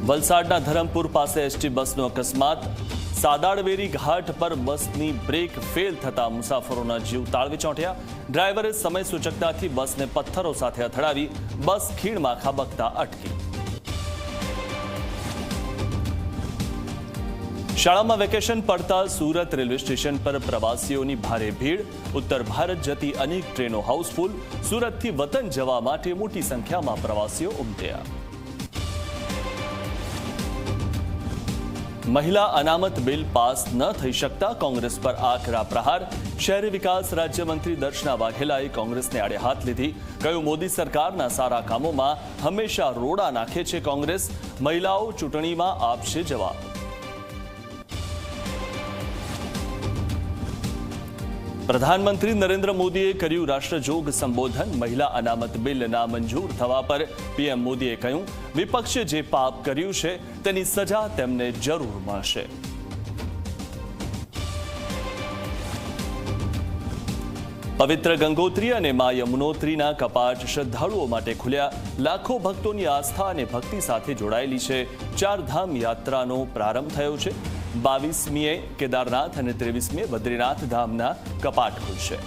વલસાડના ધરમપુર પાસે એસટી બસનો અકસ્માત. સાદાડવેરી ઘાટ પર બસની બ્રેક ફેલ થતા મુસાફરોના જીવ તાળવે ચોંટ્યા. ડ્રાઈવરે સમય સૂચકતાથી બસને પથ્થરો સાથે અથડાવી બસ ખીણમાં ખાબકતા અટકી. શાળામાં વેકેશન પડતા સુરત રેલવે સ્ટેશન પર પ્રવાસીઓની ભારે ભીડ. ઉત્તર ભારત જતી અનેક ટ્રેનો હાઉસફુલ. સુરતથી વતન જવા માટે મોટી સંખ્યામાં પ્રવાસીઓ ઉમટ્યા. મહિલા અનામત બિલ પાસ ન થઈ શકતા કોંગ્રેસ પર આકરા પ્રહાર. શહેરી વિકાસ રાજ્યમંત્રી દર્શના વાઘેલાએ કોંગ્રેસને આડે હાથ લીધી. કહ્યું, મોદી સરકારના સારા કામોમાં હંમેશા રોડા નાખે છે કોંગ્રેસ. મહિલાઓ ચૂંટણીમાં આપશે જવાબ. પ્રધાનમંત્રી નરેન્દ્ર મોદીએ કર્યું રાષ્ટ્રજોગ સંબોધન. મહિલા અનામત બિલ નામંજૂર થવા પર પીએમ મોદીએ કહ્યું, વિપક્ષે જે પાપ કર્યું છે તેની સજા તેમને જરૂર મળશે. પવિત્ર ગંગોત્રી અને મા યમુનોત્રીના કપાટ શ્રદ્ધાળુઓ માટે ખુલ્યા. લાખો ભક્તોની આસ્થા અને ભક્તિ સાથે જોડાયેલી છે. ચારધામ યાત્રાનો પ્રારંભ થયો છે. 22મીએ કેદારનાથ અને 23મીએ બદ્રીનાથ ધામના કપાટ ખુલશે.